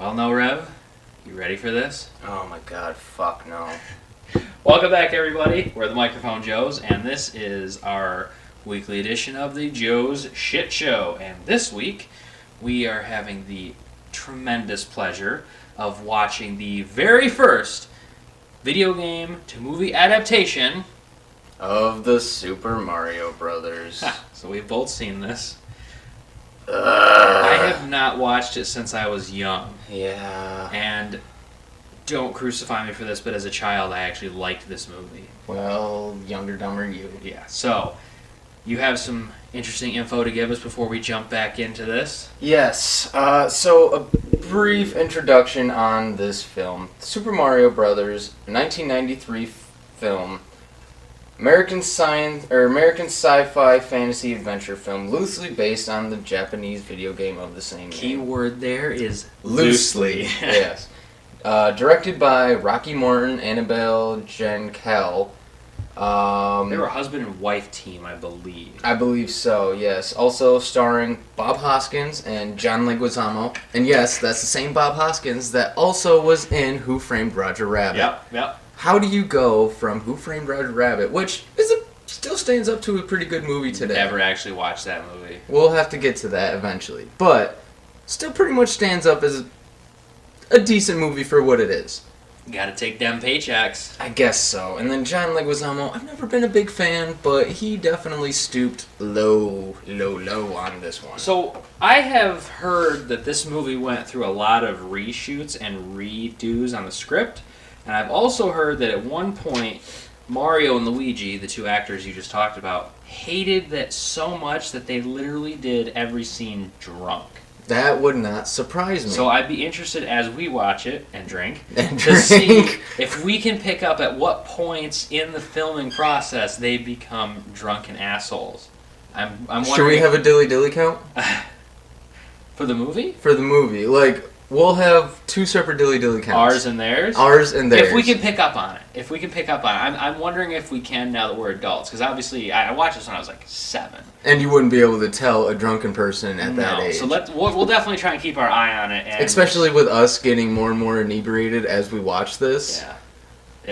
Well, no, Rev, you ready for this? Oh my god, fuck no. Welcome back, everybody. We're the Microphone Joes, and this is our weekly edition of the Joe's Shit Show. And this week, we are having the tremendous pleasure of watching the very first video game to movie adaptation Of the Super Mario Brothers. So we've both seen this. I have not watched it since I was young. Yeah. And don't crucify me for this, but as a child, I actually liked this movie. Well, younger, dumber you. Yeah, so you have some interesting info to give us before we jump back into this? Yes. So a brief introduction on this film. Super Mario Brothers, 1993 film. American sci-fi fantasy adventure film, loosely based on the Japanese video game of the same name. Key word there is Loosely. Yes. Directed by Rocky Morton, Annabelle Jankel. They were a husband and wife team, I believe. I believe so, yes. Also starring Bob Hoskins and John Leguizamo. And yes, that's the same Bob Hoskins that also was in Who Framed Roger Rabbit. Yep. How do you go from Who Framed Roger Rabbit, which still stands up to a pretty good movie today. Never actually watched that movie. We'll have to get to that eventually. But still pretty much stands up as a decent movie for what it is. Gotta take them paychecks. I guess so. And then John Leguizamo, I've never been a big fan, but he definitely stooped low on this one. So, I have heard that this movie went through a lot of reshoots and redos on the script. And I've also heard that at one point, Mario and Luigi, the two actors you just talked about, hated that so much that they literally did every scene drunk. That would not surprise me. So I'd be interested as we watch it and drink to see if we can pick up at what points in the filming process they become drunken assholes. I'm wondering. Should we have a dilly count? For the movie? For the movie. Like, we'll have two separate dilly counts. Ours and theirs? Ours and theirs. If we can pick up on it. I'm wondering if we can now that we're adults. Because obviously, I watched this when I was like 7. And you wouldn't be able to tell a drunken person at that age. So we'll definitely try and keep our eye on it. And especially with us getting more and more inebriated as we watch this. Yeah.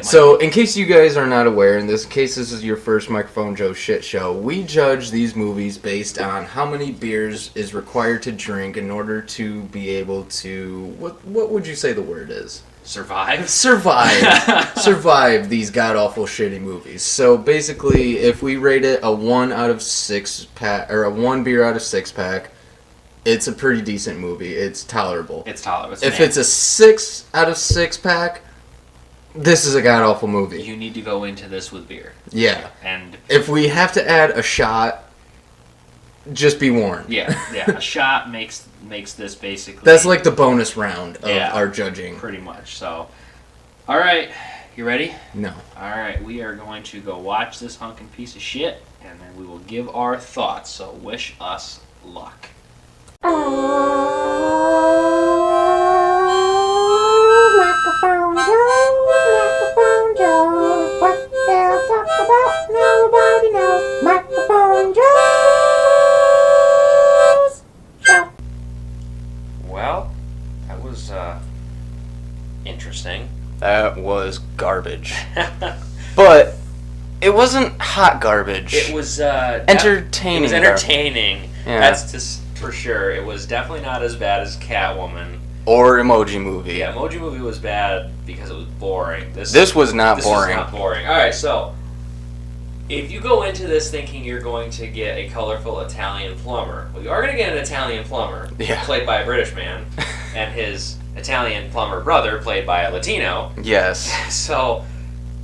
So, in case you guys are not aware, in case this is your first Microphone Joe shit show, we judge these movies based on how many beers is required to drink in order to be able to... What would you say the word is? Survive these god-awful shitty movies. So basically, if we rate it a 1 out of 6 pack, or a 1 beer out of 6 pack, it's a pretty decent movie. It's tolerable. If it's a 6 out of 6 pack, this is a god-awful movie. You need to go into this with beer. Yeah. And if we have to add a shot, just be warned. Yeah. A shot makes this basically... That's like the bonus round of our judging. Pretty much, so... Alright, you ready? No. Alright, we are going to go watch this hunkin' piece of shit, and then we will give our thoughts, so wish us luck. Microphone Joe, what they'll talk about, nobody knows. Microphone Joe's show. Well, that was, interesting. That was garbage. But it wasn't hot garbage. It was, entertaining. It was entertaining. Yeah. That's just for sure. It was definitely not as bad as Catwoman. Or Emoji Movie. Yeah, Emoji Movie was bad because it was boring. This was not boring. This was not boring. Alright, so, if you go into this thinking you're going to get a colorful Italian plumber, well, you are going to get an Italian plumber, played by a British man, and his Italian plumber brother, played by a Latino. Yes. So,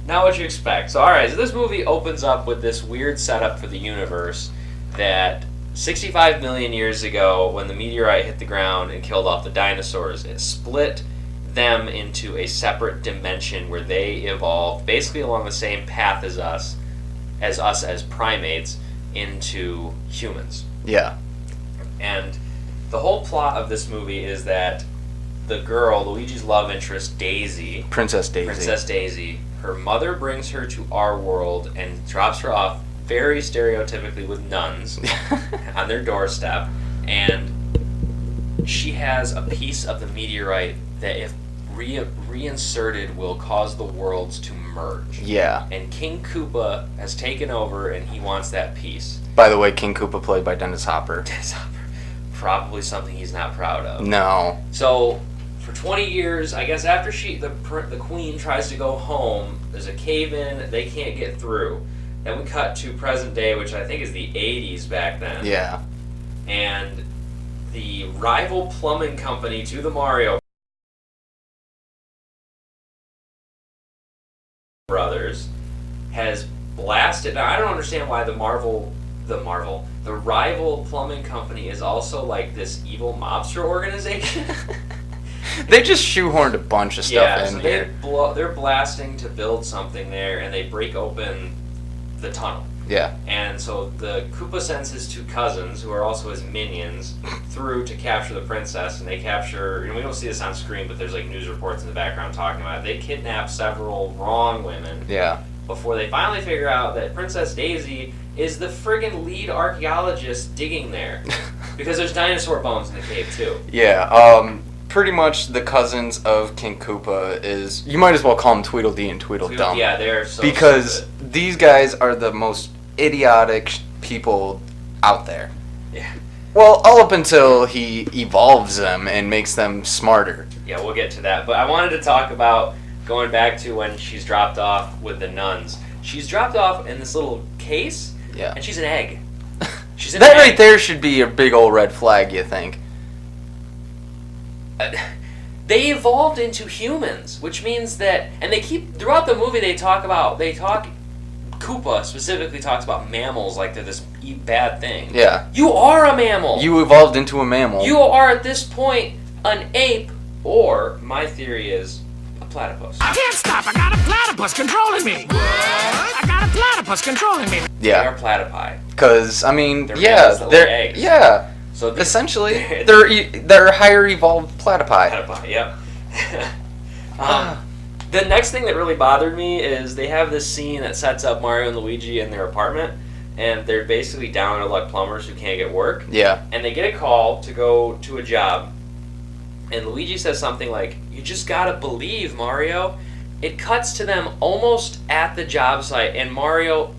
now what you expect. So, alright, so this movie opens up with this weird setup for the universe that 65 million years ago, when the meteorite hit the ground and killed off the dinosaurs, it split them into a separate dimension where they evolved basically along the same path as us as primates into humans. Yeah. And the whole plot of this movie is that the girl, Luigi's love interest, Daisy, Princess Daisy, her mother brings her to our world and drops her off very stereotypically with nuns on their doorstep, and she has a piece of the meteorite that, if reinserted, will cause the worlds to merge. Yeah. And King Koopa has taken over, and he wants that piece. By the way, King Koopa played by Dennis Hopper. Dennis Hopper. Probably something he's not proud of. No. So, for 20 years, I guess after the queen tries to go home, there's a cave-in, they can't get through. Then we cut to present day, which I think is the 80s back then. Yeah. And the rival plumbing company to the Mario Brothers has blasted. Now, I don't understand why the rival plumbing company is also like this evil mobster organization. They just shoehorned a bunch of stuff in so here. They're blasting to build something there, and they break open the tunnel. Yeah. And so the Koopa sends his two cousins, who are also his minions, through to capture the princess, and they capture, we don't see this on screen, but there's like news reports in the background talking about it. They kidnap several wrong women. Yeah. Before they finally figure out that Princess Daisy is the friggin' lead archaeologist digging there. Because there's dinosaur bones in the cave, too. Yeah, pretty much the cousins of King Koopa is, you might as well call them Tweedledee and Tweedledum. Yeah, they're so because stupid. These guys are the most idiotic people out there. Yeah. Well, all up until he evolves them and makes them smarter. Yeah, we'll get to that. But I wanted to talk about going back to when she's dropped off with the nuns. She's dropped off in this little case, Yeah. and she's an egg. She's an That egg. right there should be a big old red flag, you think? They evolved into humans, which means that, and they keep, throughout the movie Koopa specifically talks about mammals like they're this bad thing. Yeah. You are a mammal! You evolved into a mammal. You are, at this point, an ape, or, my theory is, a platypus. I can't stop! I got a platypus controlling me! What? I got a platypus controlling me! They Yeah. are platypi. Because, I mean, They're yeah, mammals that lay they're, eggs. yeah. So Essentially, they're higher evolved platypi. Platypi, yep. The next thing that really bothered me is they have this scene that sets up Mario and Luigi in their apartment, and they're basically down on luck plumbers who can't get work. Yeah. And they get a call to go to a job, and Luigi says something like, "You just gotta believe, Mario." It cuts to them almost at the job site, and Mario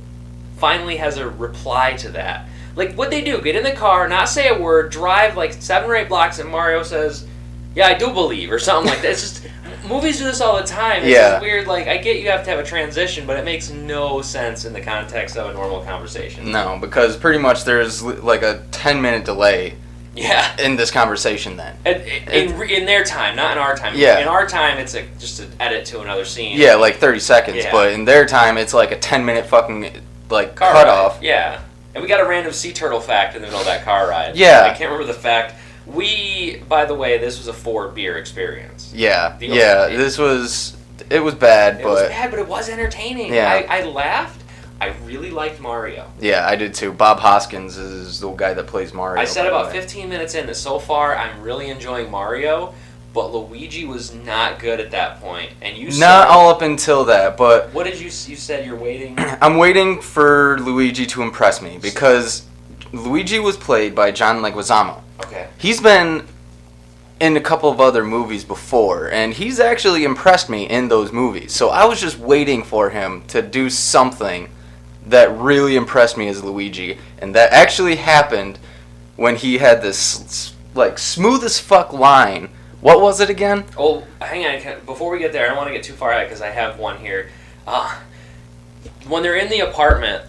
finally has a reply to that. Like, what'd they do? Get in the car, not say a word, drive like 7 or 8 blocks, and Mario says, "Yeah, I do believe," or something like that. It's just, movies do this all the time. It's Yeah. just weird, like, I get you have to have a transition, but it makes no sense in the context of a normal conversation. No, because pretty much there's like a 10-minute delay Yeah. in this conversation then. In their time, not in our time. Yeah. In our time, it's just an edit to another scene. Yeah, like 30 seconds, Yeah. but in their time it's like a 10-minute fucking like Car cut ride. off. Yeah. And we got a random sea turtle fact in the middle of that car ride. Yeah. I can't remember the fact. By the way, this was a 4 beer experience. Yeah. The- Yeah, it- it was bad, It but was bad, but it was entertaining. Yeah. I laughed. I really liked Mario. yeah, I did too. Bob Hoskins is the guy that plays Mario. I said by the about way. 15 minutes in that so far I'm really enjoying Mario, but Luigi was not good at that point. And you said, Not all up until that, but what did you said you're waiting? I'm waiting for Luigi to impress me because Luigi was played by John Leguizamo. Okay. He's been in a couple of other movies before, and he's actually impressed me in those movies. So I was just waiting for him to do something that really impressed me as Luigi, and that actually happened when he had this like smooth as fuck line. What was it again? Oh, hang on. Before we get there, I don't want to get too far ahead because I have one here. When they're in the apartment,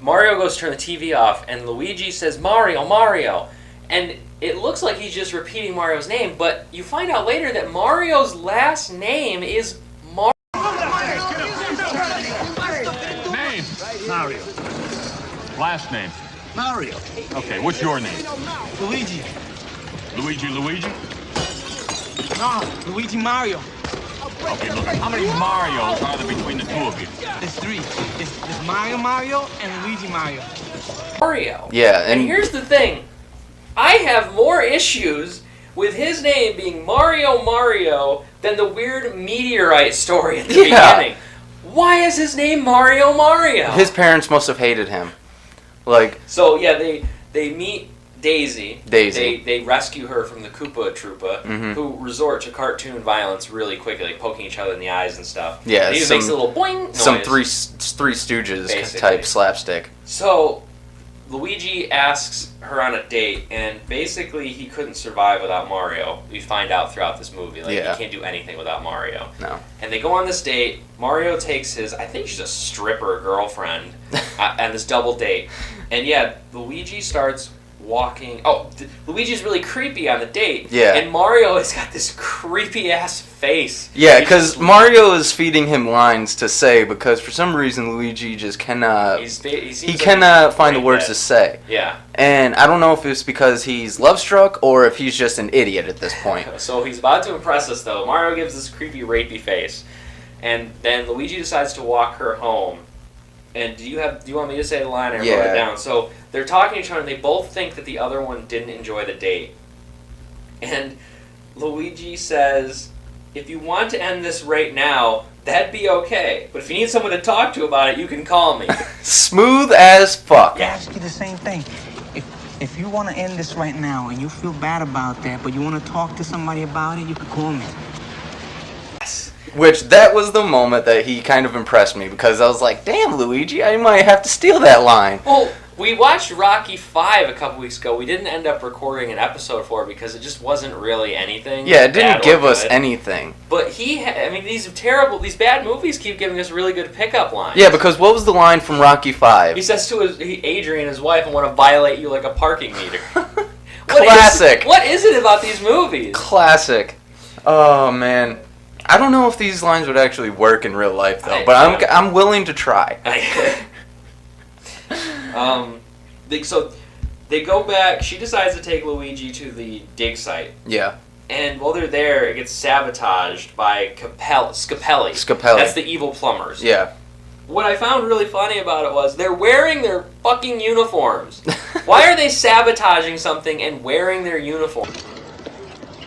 Mario goes to turn the TV off, and Luigi says, "Mario, Mario." And it looks like he's just repeating Mario's name, but you find out later that Mario's last name is Mario. Name? Mario. Last name? Mario. Okay, what's your name? Luigi. Luigi Luigi? No, Luigi Mario. Okay, look, how many Marios are there between the two of you? There's 3. There's Mario Mario and Luigi Mario. Mario. Yeah, And here's the thing. I have more issues with his name being Mario Mario than the weird meteorite story at the beginning. Why is his name Mario Mario? His parents must have hated him. Like, So yeah, they meet Daisy. They rescue her from the Koopa Troopa, who resort to cartoon violence really quickly, like poking each other in the eyes and stuff. Yeah, and he makes a little boing noise. Some Three Stooges basically. type slapstick. So Luigi asks her on a date, and basically he couldn't survive without Mario. We find out throughout this movie, like he can't do anything without Mario. No. And they go on this date. Mario takes his, I think she's a stripper girlfriend, on this double date. And yeah, Luigi starts walking. Oh, Luigi's really creepy on the date. Yeah. And Mario has got this creepy ass face. Yeah, because Mario is feeding him lines to say, because for some reason Luigi just cannot. He cannot find the words to say. Yeah. And I don't know if it's because he's love struck or if he's just an idiot at this point. So he's about to impress us, though. Mario gives this creepy, rapey face, and then Luigi decides to walk her home. And do you want me to say the line? I wrote it down. So they're talking to each other, and they both think that the other one didn't enjoy the date. And Luigi says, "If you want to end this right now, that'd be okay. But if you need someone to talk to about it, you can call me." Smooth as fuck. I ask you the same thing. If you want to end this right now and you feel bad about that, but you want to talk to somebody about it, you could call me. Which, that was the moment that he kind of impressed me, because I was like, damn, Luigi, I might have to steal that line. Well, we watched Rocky 5 a couple weeks ago. We didn't end up recording an episode for it because it just wasn't really anything. Yeah, it didn't give us anything. But these bad movies keep giving us really good pickup lines. Yeah, because what was the line from Rocky 5? He says to Adrian, his wife, "I want to violate you like a parking meter." Classic. What is it about these movies? Classic. Oh, man. I don't know if these lines would actually work in real life, though, but I'm willing to try. So they go back. She decides to take Luigi to the dig site. Yeah. And while they're there, it gets sabotaged by Scapelli. That's the evil plumbers. Yeah. What I found really funny about it was they're wearing their fucking uniforms. Why are they sabotaging something and wearing their uniform?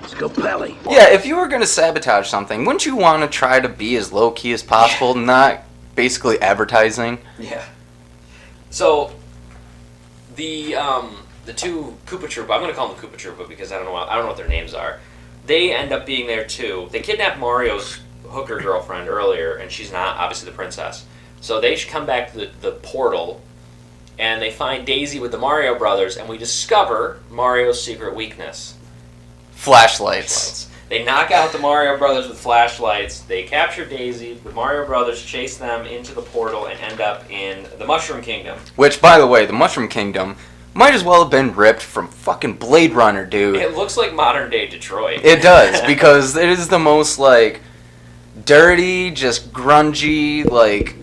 Scapelli. Yeah, if you were going to sabotage something, wouldn't you want to try to be as low-key as possible, not basically advertising? Yeah. So, the two Koopa Troopa, I'm going to call them the Koopa Troopa because I don't know what their names are. They end up being there too. They kidnapped Mario's hooker girlfriend earlier, and she's not obviously the princess. So they should come back to the portal, and they find Daisy with the Mario brothers, and we discover Mario's secret weakness. Flashlights. They knock out the Mario brothers with flashlights. They capture Daisy. The Mario brothers chase them into the portal and end up in the Mushroom Kingdom. Which, by the way, the Mushroom Kingdom might as well have been ripped from fucking Blade Runner, dude. It looks like modern day Detroit. It does, because it is the most, like, dirty, just grungy, like,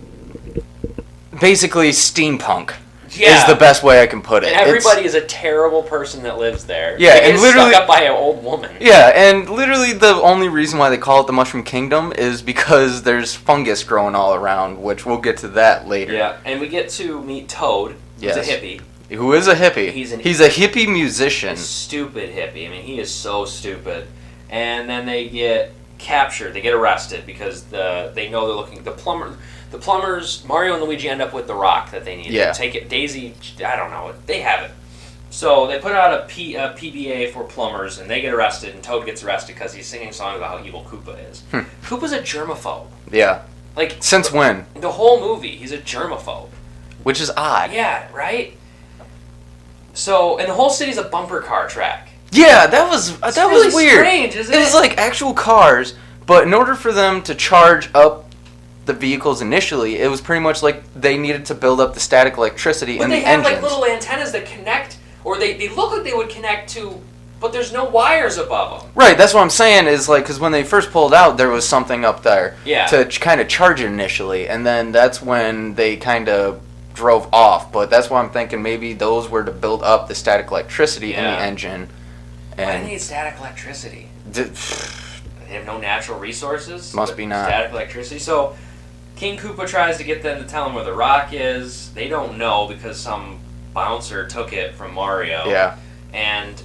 basically steampunk. Yeah. Is the best way I can put it. And everybody is a terrible person that lives there. Yeah, they and literally stuck up by an old woman. Yeah, and literally the only reason why they call it the Mushroom Kingdom is because there's fungus growing all around, which we'll get to that later. Yeah, and we get to meet Toad, who's a hippie. Who is a hippie. He's a hippie musician. A stupid hippie. I mean, he is so stupid. And then they get captured. They get arrested because they know they're looking. The plumbers, Mario and Luigi end up with the rock that they need. Yeah. Take it. Daisy, I don't know. They have it. So they put out a PBA for plumbers, and they get arrested, and Toad gets arrested because he's singing songs about how evil Koopa is. Koopa's a germaphobe. Yeah. Like, since when? The whole movie, he's a germaphobe. Which is odd. Yeah, right? So, and the whole city's a bumper car track. Yeah, that was really weird. Strange, isn't it? It was like actual cars, but in order for them to charge up the vehicles initially, it was pretty much like they needed to build up the static electricity in the engines. But they have like little antennas that connect, or they look like they would connect to, but there's no wires above them. Right, that's what I'm saying is like, because when they first pulled out, there was something up there to kind of charge it initially, and then that's when they kind of drove off. But that's why I'm thinking maybe those were to build up the static electricity in the engine. And why do they need static electricity? They have no natural resources? Must be not. Static electricity. So King Koopa tries to get them to tell him where the rock is. They don't know because some bouncer took it from Mario. Yeah. And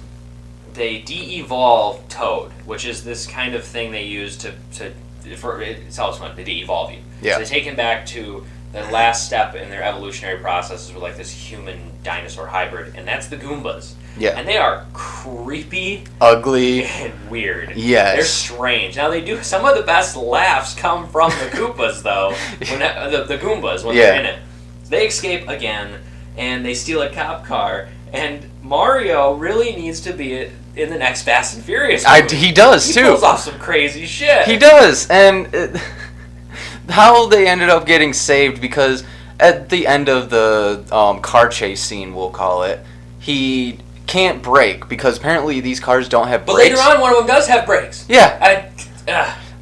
they de-evolve Toad, which is this kind of thing they use it's always fun to de-evolve you. Yeah. So they take him back to the last step in their evolutionary processes with like this human dinosaur hybrid, and that's the Goombas. Yeah. And they are creepy, ugly, and weird. Yes. They're strange. Now, they do... Some of the best laughs come from the Koopas, though. When the Goombas, when they're in it. They escape again, and they steal a cop car, and Mario really needs to be in the next Fast and Furious movie. He does, He too. pulls off some crazy shit. He does, and how they ended up getting saved, because at the end of the car chase scene, we'll call it, he can't brake, because apparently these cars don't have But brakes. later on, one of them does have brakes. Yeah.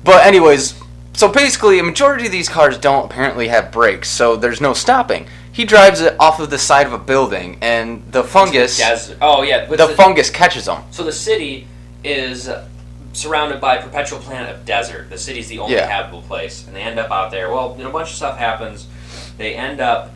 But anyways, so basically, a majority of these cars don't apparently have brakes, so there's no stopping. He drives it off of the side of a building, and the fungus... the fungus catches him. So the city is surrounded by a perpetual planet of desert. The city's the only habitable place, and they end up out there. Well, a bunch of stuff happens. We end up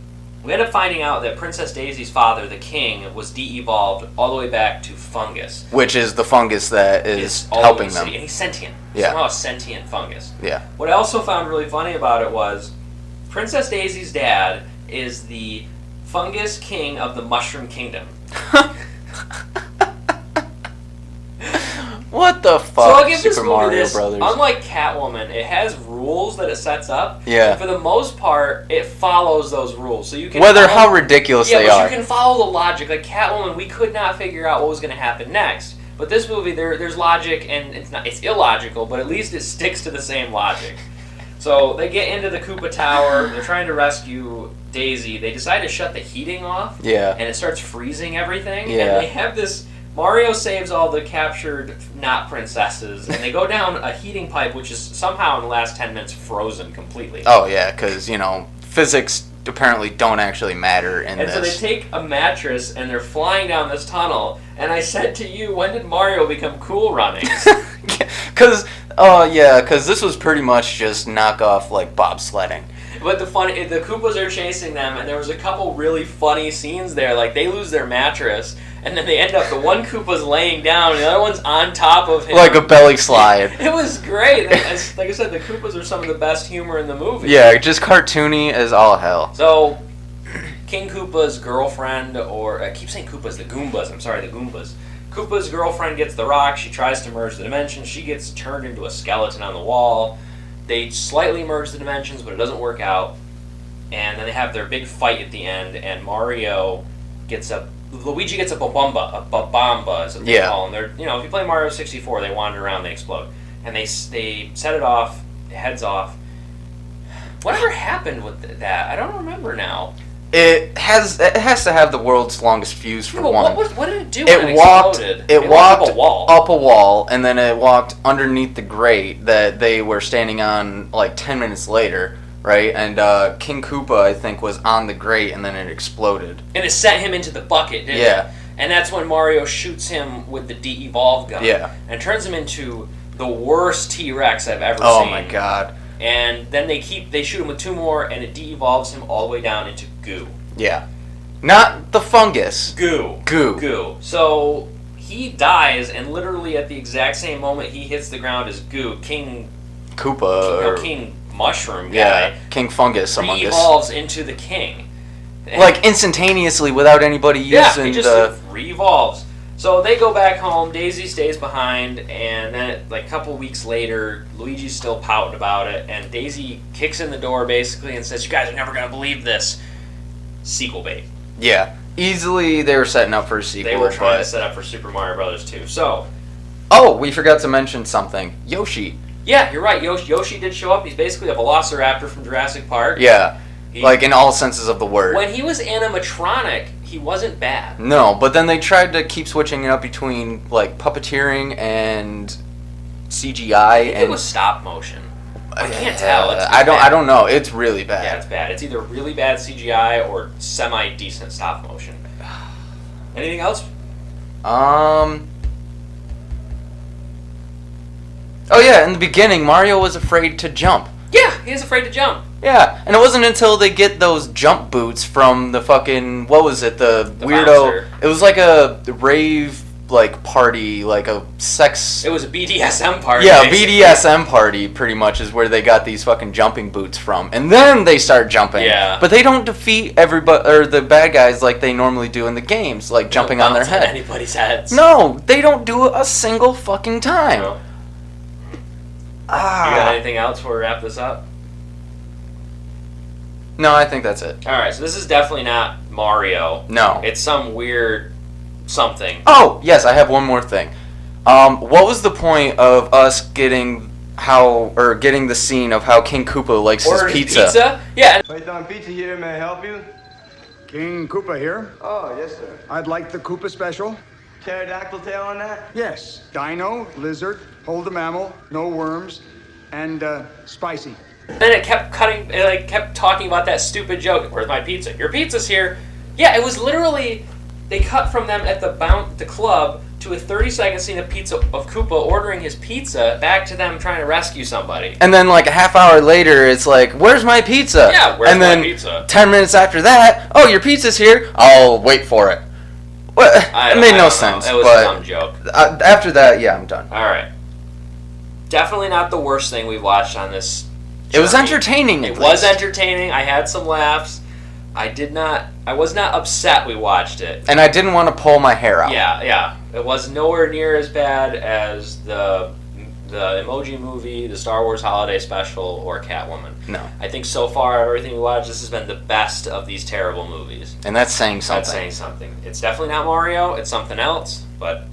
finding out that Princess Daisy's father, the king, was de-evolved all the way back to fungus. Which is the fungus that is all helping over the them. city. And he's sentient. Yeah. Somehow a sentient fungus. Yeah. What I also found really funny about it was Princess Daisy's dad is the fungus king of the Mushroom Kingdom. What the fuck, So I'll give Super this movie Mario this. Brothers? Unlike Catwoman, it has rules that it sets up. Yeah. And for the most part, it follows those rules. So you can Whether follow, how ridiculous they but are. you can follow the logic. Like Catwoman, we could not figure out what was going to happen next. But this movie, there's logic, and it's illogical, but at least it sticks to the same logic. So they get into the Koopa Tower. They're trying to rescue Daisy. They decide to shut the heating off. Yeah. And it starts freezing everything. Yeah. And they have this... Mario saves all the captured not princesses, and they go down a heating pipe, which is somehow in the last 10 minutes frozen completely. Oh, yeah, because, physics apparently don't actually matter in and this. so they take a mattress, and they're flying down this tunnel, and I said to you, when did Mario become Cool Runnings? Because this was pretty much just knockoff, bobsledding. But the Koopas are chasing them, and there was a couple really funny scenes there. Like, they lose their mattress, and then they end up, the one Koopa's laying down, and the other one's on top of him. Like a belly slide. It was great. Like I said, the Koopas are some of the best humor in the movie. Yeah, just cartoony as all hell. So, King Koopa's girlfriend, or I keep saying Koopas, the Goombas. I'm sorry, the Goombas. Koopa's girlfriend gets the rock. She tries to merge the dimensions. She gets turned into a skeleton on the wall. They slightly merge the dimensions, but it doesn't work out. And then they have their big fight at the end, and Luigi gets a Babamba, is what they call them. They're, if you play Mario 64, they wander around, they explode. And they set it off, it heads off. Whatever happened with that? I don't remember now. It has to have the world's longest fuse for one. What did it do It when it walked. exploded? It walked up up a wall, and then it walked underneath the grate that they were standing on 10 minutes later, right? And King Koopa, I think, was on the grate, and then it exploded. And it sent him into the bucket, didn't it? And that's when Mario shoots him with the de-evolve gun. Yeah. And turns him into the worst T-Rex I've ever seen. Oh my god. And then they shoot him with two more, and it de-evolves him all the way down into goo. Yeah. Not the fungus. Goo. So he dies, and literally at the exact same moment he hits the ground as goo, King Mushroom guy. Yeah, King Fungus among us. Re-evolves into the king. Instantaneously without anybody using he just re-evolves. So they go back home, Daisy stays behind, and then a couple weeks later, Luigi's still pouting about it, and Daisy kicks in the door basically and says, "You guys are never going to believe this." Sequel bait. Yeah. Easily they were setting up for a sequel. They were trying to set up for Super Mario Brothers 2. So... Oh, we forgot to mention something. Yoshi. Yeah, you're right. Yoshi did show up. He's basically a velociraptor from Jurassic Park. Yeah. In all senses of the word. When he was animatronic, he wasn't bad. No, but then they tried to keep switching it up between puppeteering and CGI. I think it was stop motion. I can't tell. I don't know. It's really bad. Yeah, it's bad. It's either really bad CGI or semi-decent stop motion. Anything else? Oh yeah, in the beginning, Mario was afraid to jump. Yeah, he was afraid to jump. Yeah, and it wasn't until they get those jump boots from the fucking, what was it, the weirdo... bouncer. It was like a rave like party, like a sex. It was a BDSM party. Yeah, basically. BDSM party pretty much is where they got these fucking jumping boots from, and then they start jumping. Yeah. But they don't defeat everybody or the bad guys like they normally do in the games, like jumping on their Bounce head. Anybody's heads. No, they don't do it a single fucking time. No. Ah. You got anything else before we wrap this up? No, I think that's it. All right, so this is definitely not Mario. No. It's some weird something. Oh, yes, I have one more thing. What was the point of us getting the scene of how King Koopa likes Ordered his pizza? Yeah. Python Pizza here, may I help you? King Koopa here. Oh, yes, sir. I'd like the Koopa special. Pterodactyl tail on that? Yes. Dino, lizard, hold the mammal, no worms, and spicy. Then it kept cutting. It kept talking about that stupid joke. Where's my pizza? Your pizza's here. Yeah, it was literally. They cut from them at the club to a 30-second scene of Koopa ordering his pizza back to them trying to rescue somebody. And then like a half hour later, it's like, "Where's my pizza?" Yeah, where's and then my pizza? 10 minutes after that, "Oh, your pizza's here. I'll wait for it." What? It made no sense. It was but a dumb joke. After that, yeah, I'm done. All right. Definitely not the worst thing we've watched on this. It was journey. entertaining. It was entertaining. I had some laughs. I was not upset we watched it. And I didn't want to pull my hair out. Yeah. It was nowhere near as bad as the Emoji Movie, the Star Wars Holiday Special, or Catwoman. No. I think so far, everything we watched, this has been the best of these terrible movies. And that's saying something. That's saying something. It's definitely not Mario. It's something else. But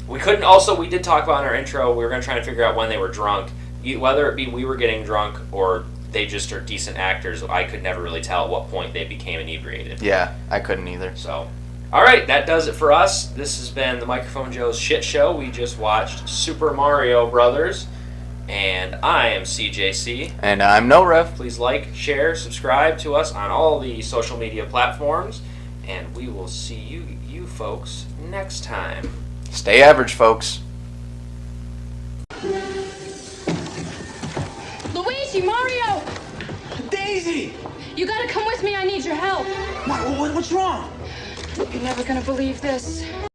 we couldn't. Also, we did talk about in our intro. We were going to try to figure out when they were drunk, whether it be we were getting drunk or they just are decent actors. I could never really tell at what point they became inebriated. Yeah, I couldn't either. So, all right, that does it for us. This has been the Microphone Joe's Shit Show. We just watched Super Mario Brothers, and I am CJC. And I'm No Rev. Please like, share, subscribe to us on all the social media platforms, and we will see you folks next time. Stay average, folks. Luigi, Mario! Daisy! You gotta come with me, I need your help. What's wrong? You're never gonna believe this.